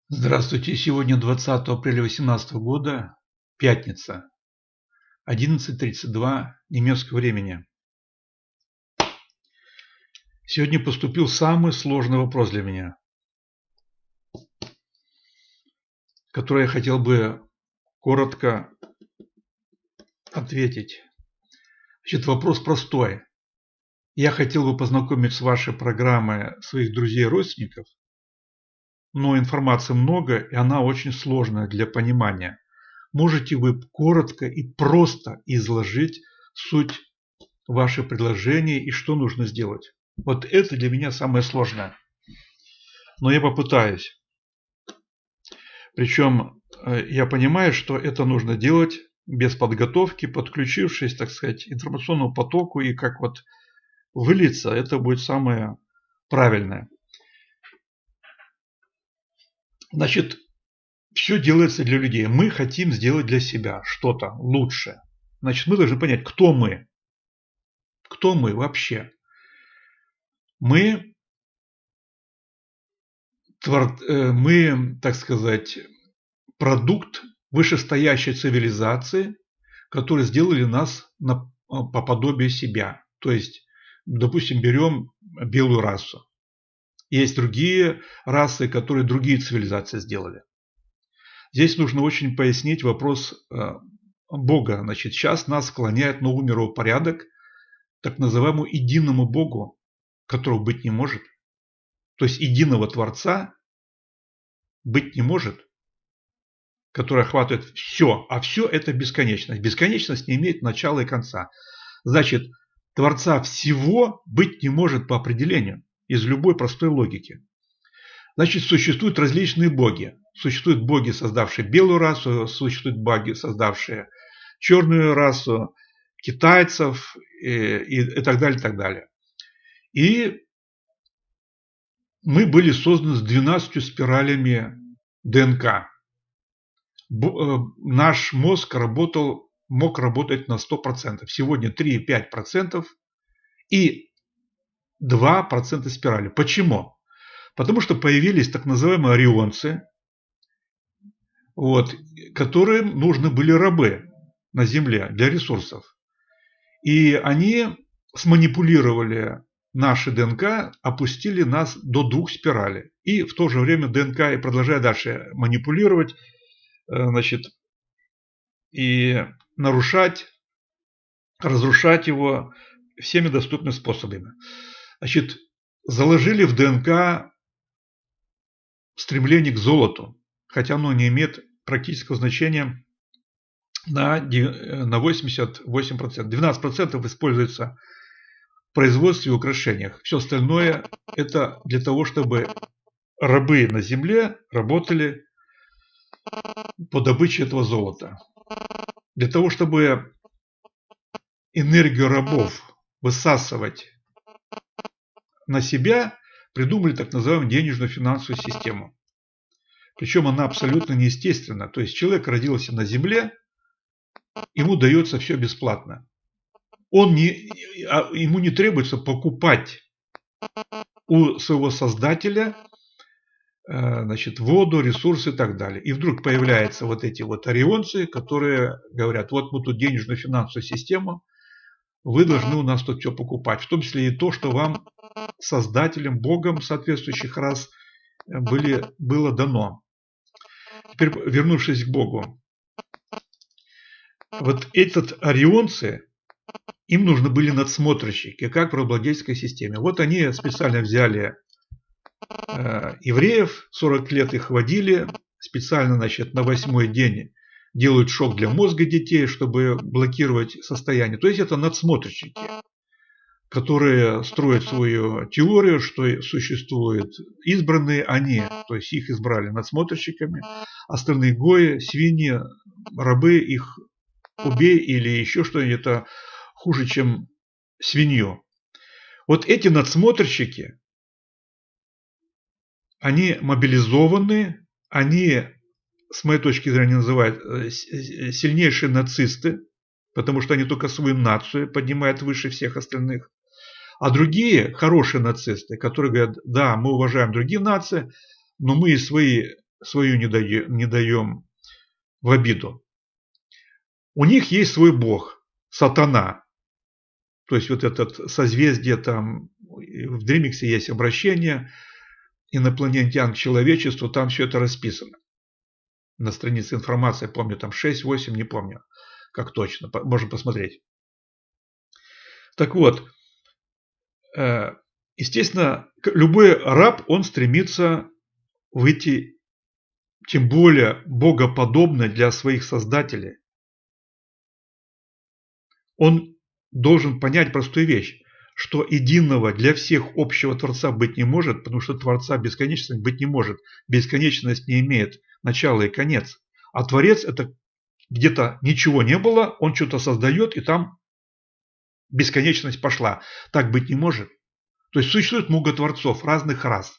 Здравствуйте! Сегодня 20 апреля 2018 года, пятница, 11:32 немецкого времени. Сегодня поступил самый сложный вопрос для меня, который я хотел бы коротко ответить. Значит, вопрос простой. Я хотел бы познакомить с вашей программой своих друзей и родственников, но информации много, и она очень сложная для понимания. Можете вы коротко и просто изложить суть ваши предложения и что нужно сделать? Вот это для меня самое сложное. Но я попытаюсь. Причем я понимаю, что это нужно делать без подготовки, подключившись, так сказать, информационному потоку, и как вот вылиться, это будет самое правильное. Значит, все делается для людей. Мы хотим сделать для себя что-то лучшее. Значит, мы должны понять, кто мы. Кто мы вообще? Мы, так сказать, продукт вышестоящей цивилизации, которые сделали нас по подобию себя. То есть, допустим, берем белую расу. Есть другие расы, которые другие цивилизации сделали. Здесь нужно очень пояснить вопрос Бога. Значит, сейчас нас склоняет новый мировой порядок, так называемому единому Богу, которого быть не может. То есть единого Творца быть не может, который охватывает все, а все это бесконечность. Бесконечность не имеет начала и конца. Значит, Творца всего быть не может по определению, из любой простой логики. Значит, существуют различные боги. Существуют боги, создавшие белую расу, существуют боги, создавшие черную расу, китайцев и так далее, и так далее. И мы были созданы с 12 спиралями ДНК. Наш мозг мог работать на 100%. Сегодня 3,5% и 2% спирали. Почему? Потому что появились так называемые орионцы, которым нужны были рабы на Земле для ресурсов. И они сманипулировали наши ДНК, опустили нас до 2 спиралей. И в то же время ДНК, и продолжая дальше манипулировать, значит, и нарушать, разрушать его всеми доступными способами. Значит, заложили в ДНК стремление к золоту, хотя оно не имеет практического значения на 88%. 12% используется в производстве и украшениях. Все остальное это для того, чтобы рабы на земле работали по добыче этого золота. Для того, чтобы энергию рабов высасывать на себя, придумали так называемую денежную финансовую систему. Причем она абсолютно неестественна. То есть человек родился на земле, ему дается все бесплатно. Ему не требуется покупать у своего создателя, значит, воду, ресурсы и так далее. И вдруг появляются вот эти вот орионцы, которые говорят, вот мы тут денежную финансовую систему, вы должны у нас тут все покупать. В том числе и то, что вам создателем, Богом соответствующих рас было дано. Теперь, вернувшись к Богу. Вот этот орионцы, им нужны были надсмотрщики, как в рабовладельческой системе. Вот они специально взяли евреев, 40 лет их водили, специально, значит, на 8-й день делают шок для мозга детей, чтобы блокировать состояние. То есть это надсмотрщики, которые строят свою теорию, что существуют избранные они, то есть их избрали надсмотрщиками, остальные гои, свиньи, рабы, их убей или еще что-нибудь, это хуже, чем свинью. Вот эти надсмотрщики, они мобилизованы, они, с моей точки зрения, называют сильнейшие нацисты, потому что они только свою нацию поднимают выше всех остальных. А другие хорошие нацисты, которые говорят, да, мы уважаем другие нации, но мы и свои свою не даем в обиду. У них есть свой бог, сатана. То есть вот этот созвездие, там в Дримиксе есть обращение инопланетян к человечеству, там все это расписано. На странице информации, помню, там 6-8, не помню, как точно, можно посмотреть. Так вот, естественно, любой раб, он стремится выйти, тем более богоподобно для своих создателей. Он должен понять простую вещь, что единого для всех общего Творца быть не может, потому что Творца бесконечность быть не может. Бесконечность не имеет начала и конец. А Творец – это где-то ничего не было, он что-то создает, и там бесконечность пошла. Так быть не может. То есть существует много творцов разных рас.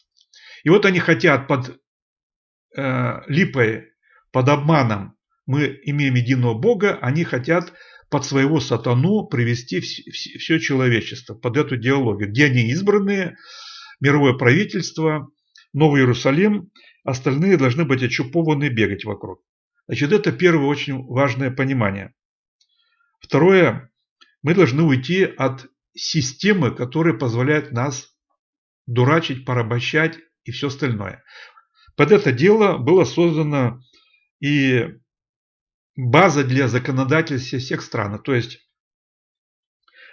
И вот они хотят под липой, под обманом мы имеем единого Бога, они хотят под своего сатану привести все человечество, под эту идеологию, где они избранные, мировое правительство, Новый Иерусалим, остальные должны быть очупованы и бегать вокруг. Значит, это первое очень важное понимание. Второе, мы должны уйти от системы, которая позволяет нас дурачить, порабощать и все остальное. Под это дело была создана и база для законодательства всех стран, то есть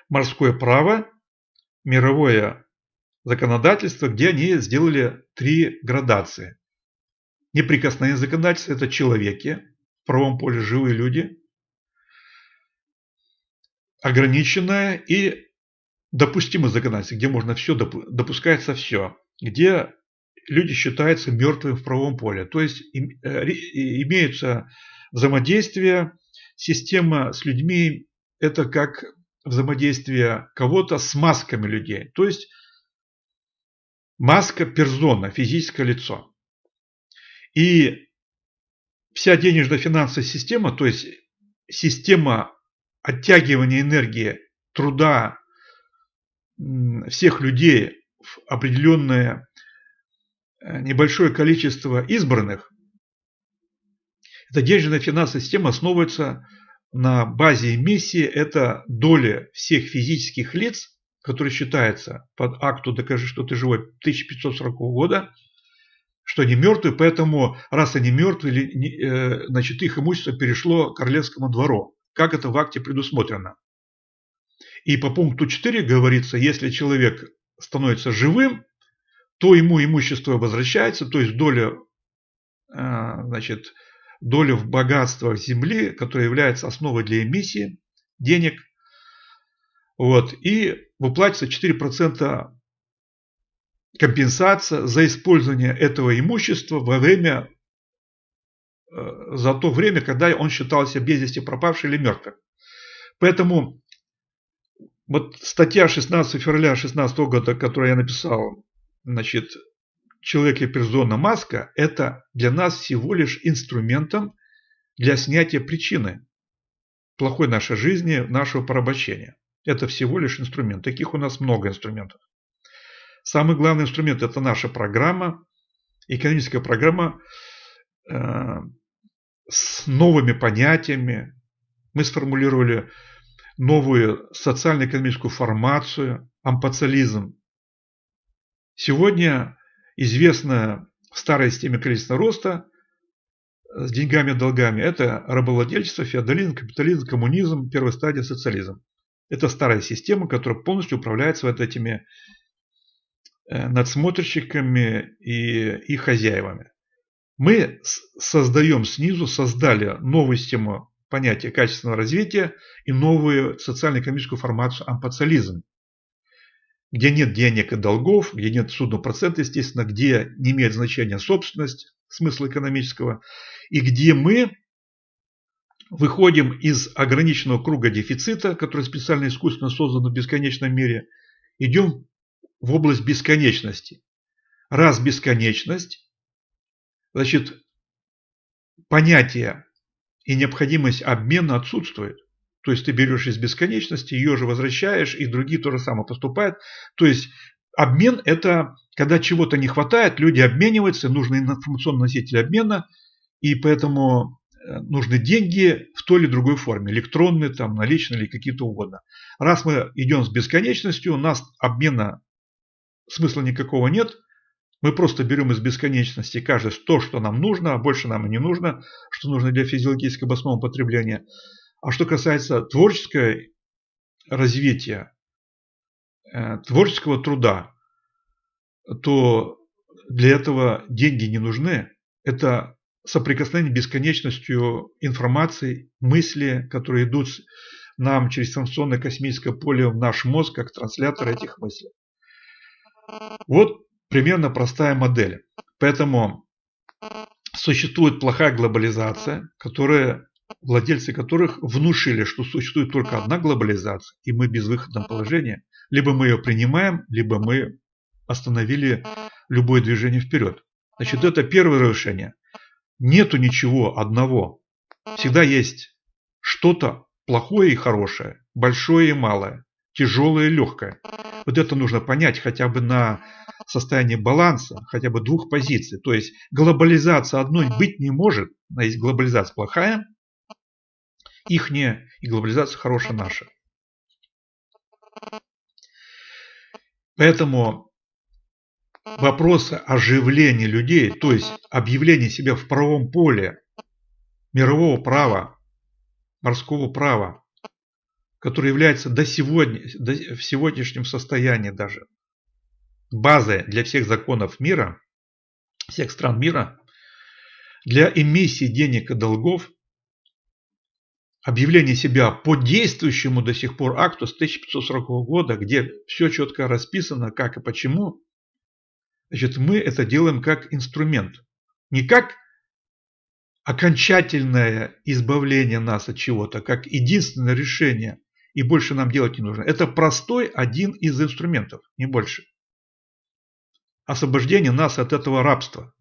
морское право, мировое законодательство, где они сделали 3 градации. Неприкосновенное законодательство – это человеки, в правом поле живые люди, ограниченное и допустимое законодательство, где можно все, допускается все, где люди считаются мертвыми в правом поле. То есть имеются взаимодействие, система с людьми – это как взаимодействие кого-то с масками людей. То есть маска персона, физическое лицо. И вся денежно-финансовая система, то есть система оттягивания энергии, труда всех людей в определенное небольшое количество избранных, эта денежно-финансовая система основывается на базе эмиссии, это доля всех физических лиц, которые считаются под акту «Докажи, что ты живой» 1540 года, что они мертвые, поэтому раз они мертвые, значит, их имущество перешло к королевскому двору, как это в акте предусмотрено. И по пункту 4 говорится, если человек становится живым, то ему имущество возвращается, то есть доля, значит, доля в богатствах земли, которая является основой для эмиссии денег, вот, и выплачивается 4% компенсация за использование этого имущества за то время, когда он считался без вести пропавшим или мертвым. Поэтому вот статья 16 февраля 2016 года, которую я написал, значит, человек и персона маска, это для нас всего лишь инструментом для снятия причины плохой нашей жизни, нашего порабощения. Это всего лишь инструмент. Таких у нас много инструментов. Самый главный инструмент – это наша программа, экономическая программа с новыми понятиями. Мы сформулировали новую социально-экономическую формацию, ампоциализм. Сегодня известная в старой системе количественного роста с деньгами и долгами – это рабовладельчество, феодализм, капитализм, коммунизм, первая стадия – социализм. Это старая система, которая полностью управляется вот этими надсмотрщиками и хозяевами. Мы создаем снизу, создали новую систему понятия качественного развития и новую социально-экономическую формацию ампоциализм, где нет денег и долгов, где нет судного процента, естественно, где не имеет значения собственность, смысла экономического, и где мы выходим из ограниченного круга дефицита, который специально искусственно создан в бесконечном мире, идем в область бесконечности. Раз бесконечность, значит, понятие и необходимость обмена отсутствует. То есть ты берешь из бесконечности, ее же возвращаешь, и другие то же самое поступают. То есть обмен – это Когда чего-то не хватает, люди обмениваются, нужны информационные носители обмена, и поэтому нужны деньги в той или другой форме, электронные, там, наличные или какие-то угодно. Раз мы идем с бесконечностью, у нас обмена смысла никакого нет, мы просто берем из бесконечности каждый то, что нам нужно, а больше нам и не нужно, что нужно для физиологического обоснованного потребления. А что касается творческого развития, творческого труда, то для этого деньги не нужны. Это соприкосновение с бесконечностью информации, мысли, которые идут нам через информационное космическое поле в наш мозг, как транслятор этих мыслей. Вот примерно простая модель. Поэтому существует плохая глобализация, владельцы которых внушили, что существует только одна глобализация, и мы в безвыходном положении. Либо мы ее принимаем, либо мы остановили любое движение вперед. Значит, это первое решение. Нету ничего одного. Всегда есть что-то плохое и хорошее, большое и малое, тяжелое и легкое. Вот это нужно понять хотя бы на состоянии баланса, хотя бы двух позиций. То есть глобализация одной быть не может. Есть глобализация плохая, ихняя, и глобализация хорошая наша. Поэтому вопросы оживления людей, то есть объявление себя в правом поле мирового права, морского права, которое является в сегодняшнем состоянии даже базой для всех законов мира, всех стран мира, для эмиссии денег и долгов, объявление себя по действующему до сих пор акту с 1540 года, где все четко расписано, как и почему, значит, мы это делаем как инструмент. Не как окончательное избавление нас от чего-то, как единственное решение, и больше нам делать не нужно. Это простой один из инструментов, не больше. Освобождение нас от этого рабства.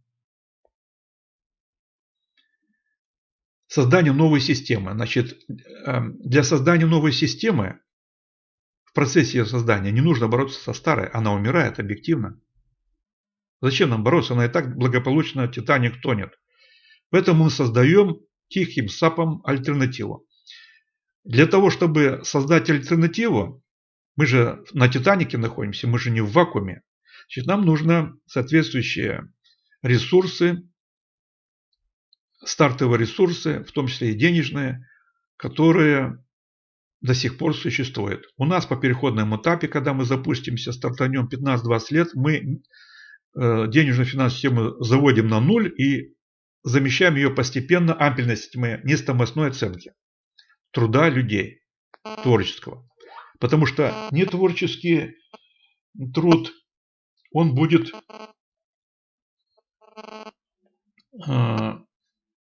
Создание новой системы. Значит, для создания новой системы, в процессе ее создания, не нужно бороться со старой, она умирает объективно. Зачем нам бороться? Она и так благополучно, Титаник тонет. Поэтому мы создаем тихим сапом альтернативу. Для того, чтобы создать альтернативу, мы же на Титанике находимся, мы же не в вакууме. Значит, нам нужно соответствующие ресурсы, стартовые ресурсы, в том числе и денежные, которые до сих пор существуют. У нас по переходному этапе, когда мы запустимся, стартанем 15-20 лет, мы денежно-финансовую систему заводим на нуль и замещаем ее постепенно ампельной системой нестомостной оценки труда людей, творческого. Потому что нетворческий труд, он будет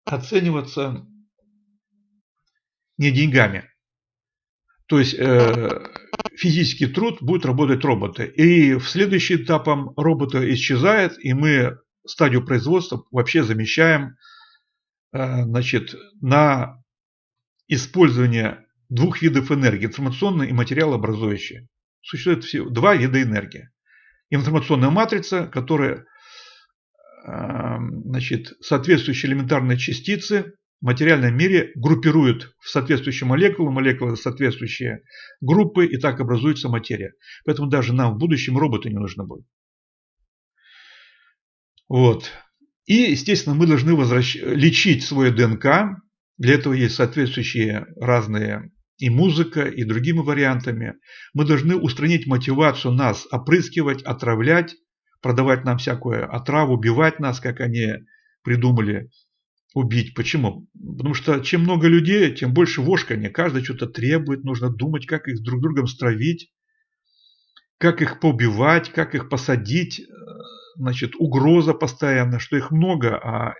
оцениваться не деньгами. То есть физический труд будет работать роботы. И в следующий этапом робота исчезает, и мы стадию производства вообще замещаем на использование двух видов энергии, информационной и материалообразующей. Существует всего два вида энергии. Информационная матрица, которая соответствующие элементарные частицы в материальном мире группируют в соответствующие молекулы, молекулы соответствующие группы, и так образуется материя. Поэтому даже нам в будущем роботы не нужны будут. Вот. И, естественно, мы должны лечить свой ДНК. Для этого есть соответствующие разные и музыка, и другими вариантами. Мы должны устранить мотивацию нас опрыскивать, отравлять, продавать нам всякую отраву, убивать нас, как они придумали убить. Почему? Потому что чем много людей, тем больше вошкания. Каждый что-то требует, нужно думать, как их друг другом стравить, как их поубивать, как их посадить. Значит, угроза постоянно, что их много,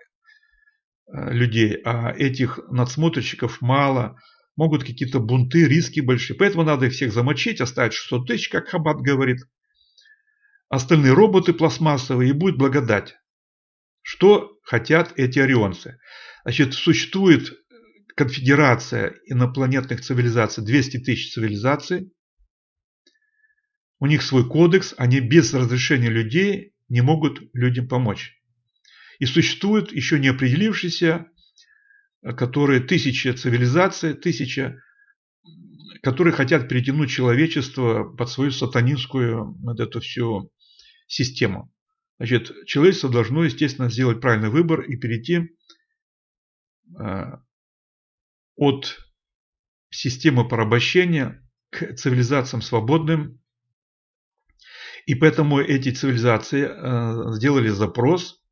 людей, а этих надсмотрщиков мало. Могут какие-то бунты, риски большие. Поэтому надо их всех замочить, оставить 600 тысяч, как Хаббат говорит. Остальные роботы пластмассовые, и будет благодать. Что хотят эти орионцы? Значит, существует конфедерация инопланетных цивилизаций, 200 тысяч цивилизаций. У них свой кодекс, они без разрешения людей не могут людям помочь. И существуют еще не определившиеся, которые тысячи цивилизаций, которые хотят перетянуть человечество под свою сатанинскую вот эту всю систему. Значит, человечество должно, естественно, сделать правильный выбор и перейти от системы порабощения к цивилизациям свободным. И поэтому эти цивилизации сделали запрос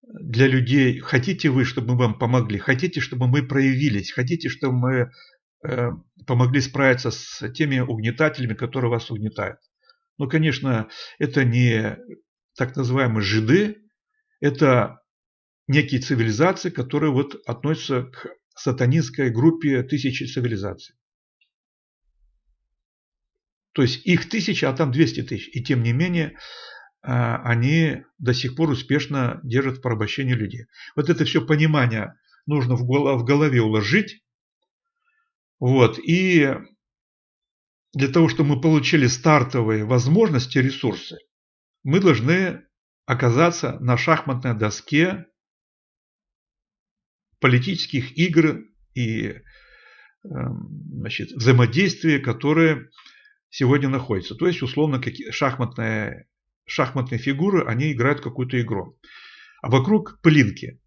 для людей. Хотите вы, чтобы мы вам помогли? Хотите, чтобы мы проявились? Хотите, чтобы мы помогли справиться с теми угнетателями, которые вас угнетают? Ну, конечно, это не так называемые жиды, это некие цивилизации, которые вот относятся к сатанинской группе тысячи цивилизаций. То есть их 1000, а там 200 тысяч. И тем не менее, они до сих пор успешно держат в порабощении людей. Вот это все понимание нужно в голове уложить. Вот. И для того, чтобы мы получили стартовые возможности, ресурсы, мы должны оказаться на шахматной доске политических игр и взаимодействия, которые сегодня находятся. То есть, условно, шахматные фигуры, они играют какую-то игру. А вокруг пылинки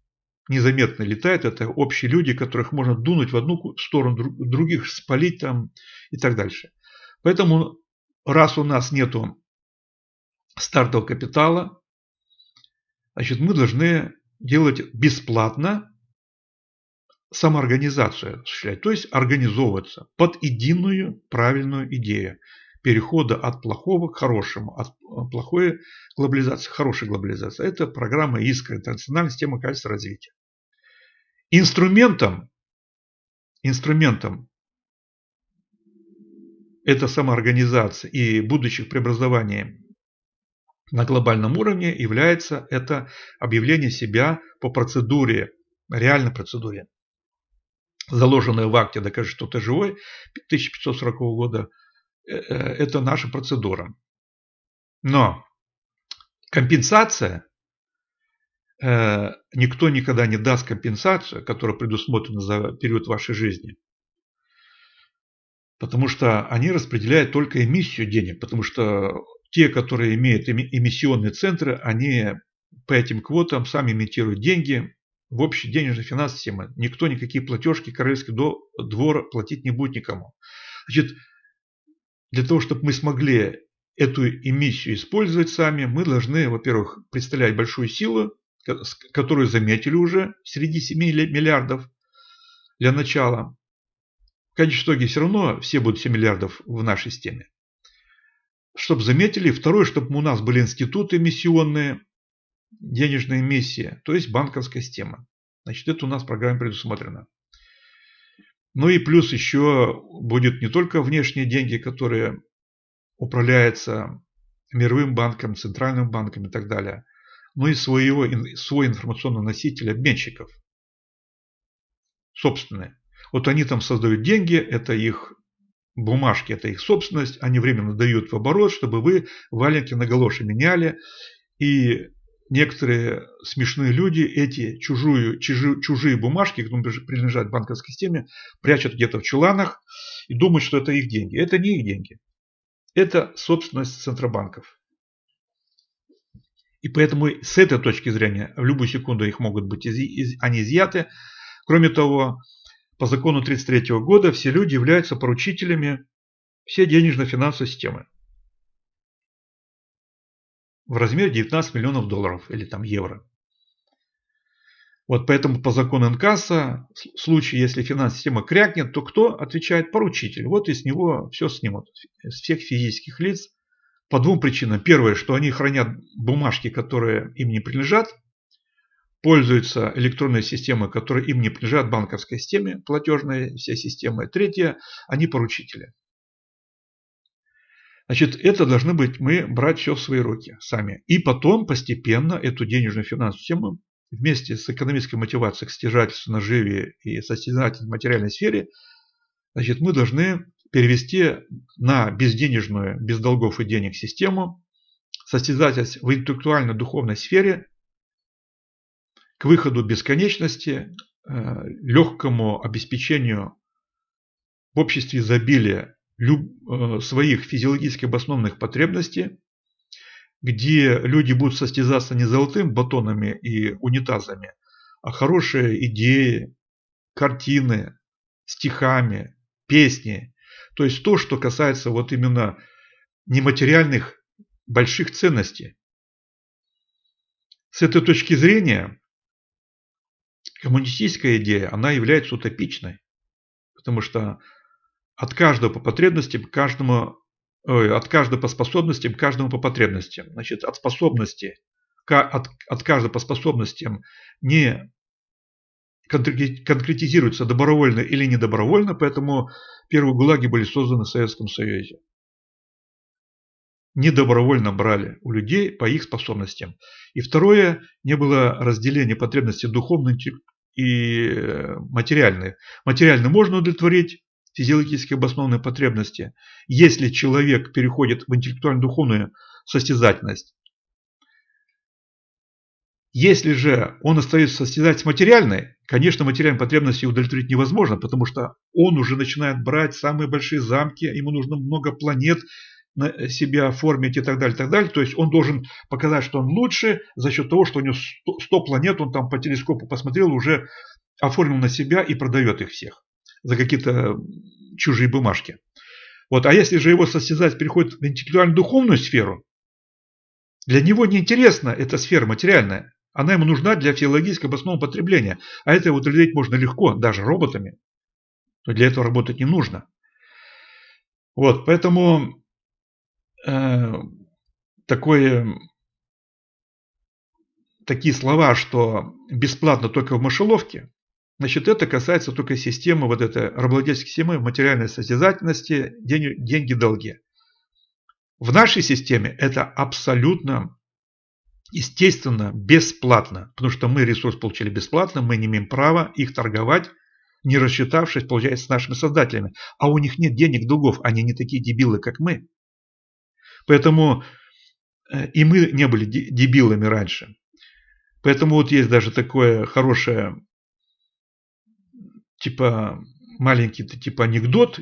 незаметно летают. Это общие люди, которых можно дунуть в одну сторону, других спалить там и так дальше. Поэтому, раз у нас нету стартового капитала, значит, мы должны делать бесплатно самоорганизацию осуществлять, то есть организовываться под единую правильную идею перехода от плохого к хорошему, от плохой глобализации к хорошей глобализации. Это программа ИСКР, интернациональная система качества развития. Инструментом этой самоорганизации и будущих преобразований на глобальном уровне является это объявление себя по процедуре, реальной процедуре, заложенная в акте «Докажи, что ты живой» 1540 года. Это наша процедура. Но компенсация, никто никогда не даст компенсацию, которая предусмотрена за период вашей жизни, потому что они распределяют только эмиссию денег, потому что те, которые имеют эмиссионные центры, они по этим квотам сами имитируют деньги в общей денежной финансовой системе. Никто никакие платежки королевский двор платить не будет никому. Значит, для того, чтобы мы смогли эту эмиссию использовать сами, мы должны, во-первых, представлять большую силу, которую заметили уже среди 7 миллиардов для начала. В конечном итоге все равно все будут 7 миллиардов в нашей системе. Чтобы заметили. Второе, чтобы у нас были институты эмиссионные, денежная эмиссия, то есть банковская система. Значит, это у нас в программе предусмотрено. Ну и плюс еще будет не только внешние деньги, которые управляются мировым банком, центральным банком и так далее, но и свой информационный носитель обменщиков. Собственные. Вот они там создают деньги, это их бумажки, это их собственность, они временно дают в оборот, чтобы вы валенки на галоши меняли. И некоторые смешные люди эти чужие бумажки, которые принадлежат банковской системе, прячут где-то в чуланах и думают, что это их деньги. Это не их деньги. Это собственность центробанков. И поэтому с этой точки зрения в любую секунду их могут быть они изъяты. Кроме того, по закону 1933 года все люди являются поручителями всей денежно-финансовой системы в размере 19 миллионов долларов или там евро. Вот поэтому по закону НКАСа в случае, если финансовая система крякнет, то кто отвечает? Поручитель. Вот и с него все снимут, с всех физических лиц, по двум причинам. Первое, что они хранят бумажки, которые им не принадлежат, пользуются электронной системой, которая им не принадлежат, банковской системе, платежной все системы. Третье, они поручители. Значит, это должны быть мы брать все в свои руки сами. И потом постепенно эту денежную финансовую систему вместе с экономической мотивацией к стяжательству, наживе и состязательной материальной сфере, значит, мы должны перевести на безденежную, без долгов и денег систему состязательность в интеллектуально-духовной сфере к выходу бесконечности, легкому обеспечению в обществе изобилия своих физиологически обоснованных потребностей, где люди будут состязаться не золотыми батонами и унитазами, а хорошие идеи, картины, стихами, песни. То есть то, что касается вот именно нематериальных больших ценностей. С этой точки зрения коммунистическая идея, она является утопичной, потому что от каждого по потребностям, от каждого по способностям, каждому по потребностям. Значит, от каждого по способностям не конкретизируется добровольно или недобровольно, поэтому первые ГУЛАГи были созданы в Советском Союзе. Недобровольно брали у людей по их способностям. И второе, не было разделения потребностей духовных и материальных. Материально можно удовлетворить физиологически обоснованные потребности, если человек переходит в интеллектуально-духовную состязательность. Если же он остается состязать с материальной, конечно, материальные потребности удовлетворить невозможно, потому что он уже начинает брать самые большие замки, ему нужно много планет на себя оформить и так далее, так далее. То есть он должен показать, что он лучше за счет того, что у него 100 планет, он там по телескопу посмотрел, уже оформил на себя и продает их всех за какие-то чужие бумажки. Вот. А если же его состязать переходит в интеллектуально-духовную сферу, для него неинтересна эта сфера материальная. Она ему нужна для физиологического обоснованного потребления. А это удовлетворить можно легко, даже роботами. Но для этого работать не нужно. Вот, поэтому такие слова, что бесплатно только в мышеловке, значит, это касается только системы, вот этой рабовладельческой системы материальной состязательности, деньги-долги. В нашей системе это абсолютно, естественно, бесплатно, потому что мы ресурс получили бесплатно, мы не имеем права их торговать, не рассчитавшись, получается, с нашими создателями. А у них нет денег, долгов, они не такие дебилы, как мы. Поэтому и мы не были дебилами раньше. Поэтому вот есть даже такое хорошее, типа маленький типа анекдот.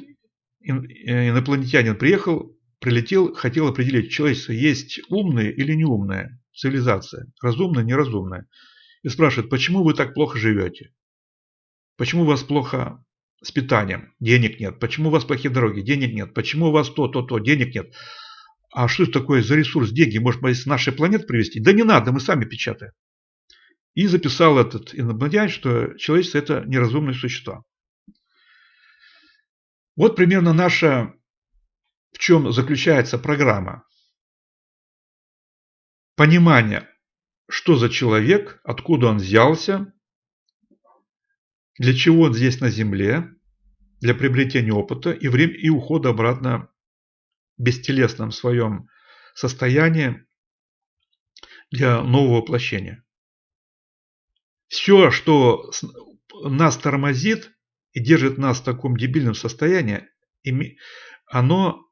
Инопланетянин прилетел, хотел определить, человечество есть умное или неумное, цивилизация, разумная, неразумная. И спрашивает, почему вы так плохо живете? Почему у вас плохо с питанием? Денег нет. Почему у вас плохие дороги? Денег нет. Почему у вас то, денег нет? А что это такое за ресурс? Деньги, может быть, с нашей планеты привезти? Да не надо, мы сами печатаем. И записал этот инопланетянин, что человечество – это неразумные существа. Вот примерно наша, в чем заключается программа. Понимание, что за человек, откуда он взялся, для чего он здесь на Земле, для приобретения опыта и ухода обратно в бестелесном своем состоянии для нового воплощения. Все, что нас тормозит и держит нас в таком дебильном состоянии, оно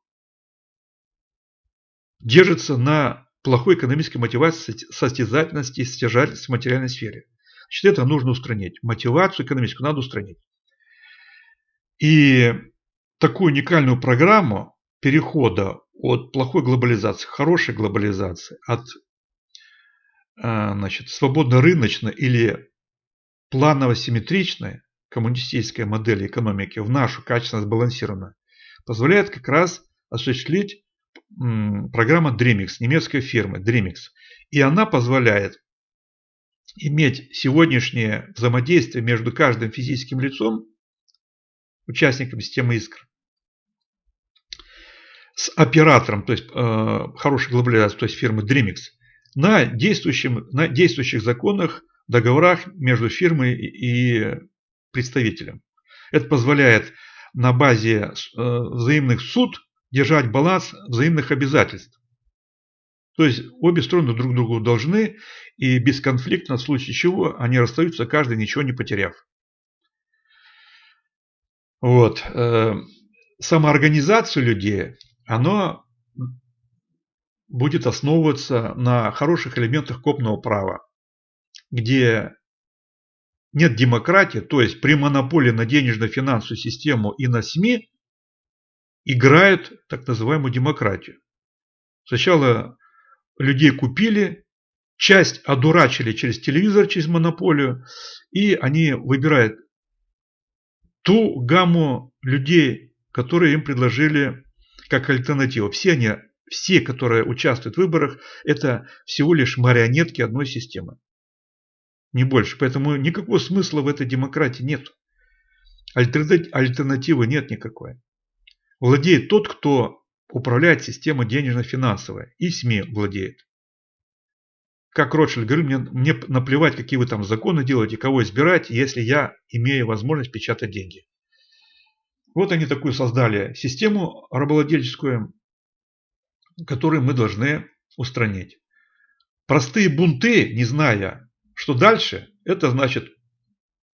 держится на плохой экономической мотивации, состязательности и стяжательности в материальной сфере. Значит, это нужно устранить. Мотивацию экономическую надо устранить. И такую уникальную программу перехода от плохой глобализации к хорошей глобализации, от свободно-рыночной или планово-симметричной коммунистической модели экономики в нашу качественно сбалансированную, позволяет как раз осуществить программа DreamX, немецкой фирмы DreamX. И она позволяет иметь сегодняшнее взаимодействие между каждым физическим лицом, участником системы искр, с оператором, то есть хорошей глобализации, то есть фирмы DreamX, на действующих законах, договорах между фирмой и представителем. Это позволяет на базе взаимных суд держать баланс взаимных обязательств. То есть обе стороны друг другу должны, и бесконфликтно, в случае чего, они расстаются, каждый ничего не потеряв. Вот. Самоорганизацию людей, оно будет основываться на хороших элементах копного права, где нет демократии, то есть при монополии на денежно-финансовую систему и на СМИ играют так называемую демократию. Сначала людей купили, часть одурачили через телевизор, через монополию, и они выбирают ту гамму людей, которые им предложили как альтернативу. Все, которые участвуют в выборах, это всего лишь марионетки одной системы. Не больше. Поэтому никакого смысла в этой демократии нет. Альтернативы нет никакой. Владеет тот, кто управляет системой денежно-финансовой. И СМИ владеет. Как Ротшильд говорил, мне наплевать, какие вы там законы делаете, кого избирать, если я имею возможность печатать деньги. Вот они такую создали систему рабовладельческую, которую мы должны устранить. Простые бунты, не зная, что дальше, это значит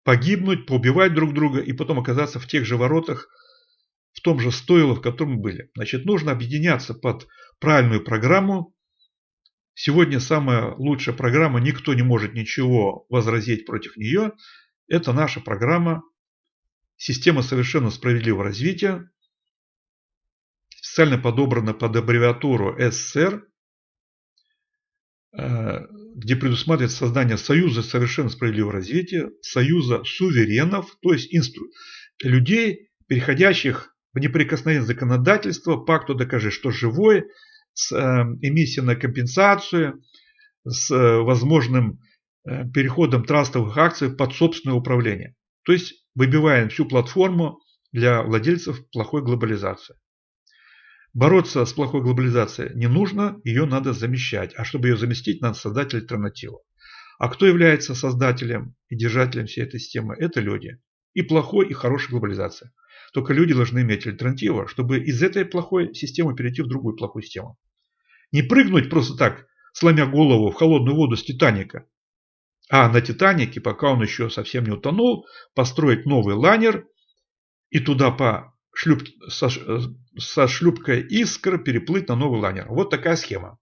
погибнуть, поубивать друг друга и потом оказаться в тех же воротах, в том же стойло, в котором мы были. Значит, нужно объединяться под правильную программу. Сегодня самая лучшая программа, никто не может ничего возразить против нее. Это наша программа «Система совершенно справедливого развития», специально подобрана под аббревиатуру СССР, где предусматривается создание Союза совершенно справедливого развития, Союза суверенов, то есть людей, переходящих в неприкосновенное законодательство, пакту «Докажи, что живой», с эмиссией на компенсацию, с возможным переходом трастовых акций под собственное управление. То есть выбиваем всю платформу для владельцев плохой глобализации. Бороться с плохой глобализацией не нужно, ее надо замещать. А чтобы ее заместить, надо создать альтернативу. А кто является создателем и держателем всей этой системы? Это люди. И плохой, и хорошей глобализации. Только люди должны иметь альтернативу, чтобы из этой плохой системы перейти в другую плохую систему. Не прыгнуть просто так, сломя голову в холодную воду с Титаника. А на Титанике, пока он еще совсем не утонул, построить новый лайнер и туда со шлюпкой «Искра» переплыть на новый лайнер. Вот такая схема.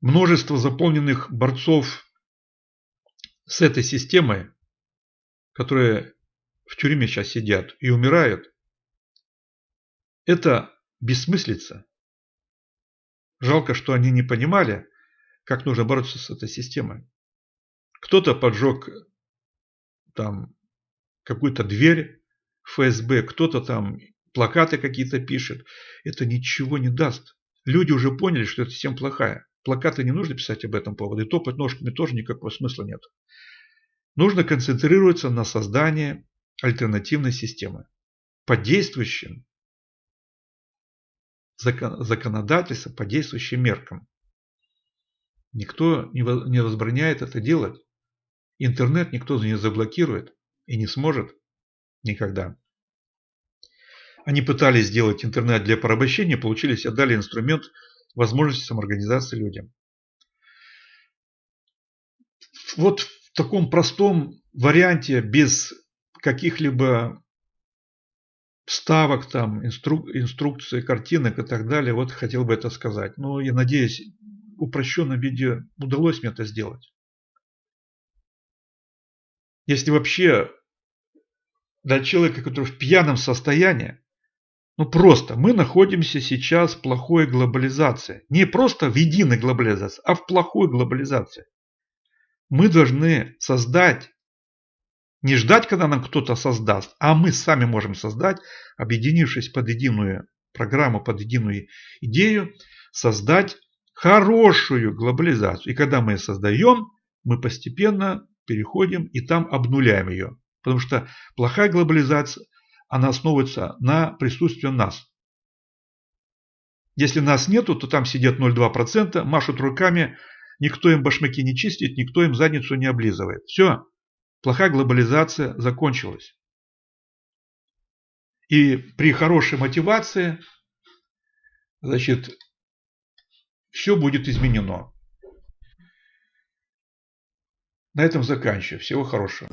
Множество заполненных борцов с этой системой, которые в тюрьме сейчас сидят и умирают, это бессмыслица. Жалко, что они не понимали, как нужно бороться с этой системой. Кто-то поджег там какую-то дверь ФСБ, кто-то там плакаты какие-то пишет. Это ничего не даст. Люди уже поняли, что эта система плохая. Плакаты не нужно писать об этом поводу. И топать ножками тоже никакого смысла нет. Нужно концентрироваться на создании альтернативной системы. По действующим законодательством, по действующим меркам. Никто не возбраняет это делать. Интернет никто не заблокирует и не сможет никогда. Они пытались сделать интернет для порабощения, получились, отдали инструмент возможности самоорганизации людям. Вот в таком простом варианте, без каких-либо вставок, там, инструкций, картинок и так далее, вот хотел бы это сказать. Но я надеюсь, в упрощенном виде удалось мне это сделать. Если вообще для человека, который в пьяном состоянии, просто мы находимся сейчас в плохой глобализации. Не просто в единой глобализации, а в плохой глобализации. Мы должны создать, не ждать, когда нам кто-то создаст, а мы сами можем создать, объединившись под единую программу, под единую идею, создать хорошую глобализацию. И когда мы ее создаем, мы постепенно переходим и там обнуляем ее. Потому что плохая глобализация, она основывается на присутствии нас. Если нас нету, то там сидят 0,2%, машут руками, никто им башмаки не чистит, никто им задницу не облизывает. Все, плохая глобализация закончилась. И при хорошей мотивации, значит, все будет изменено. На этом заканчиваю. Всего хорошего.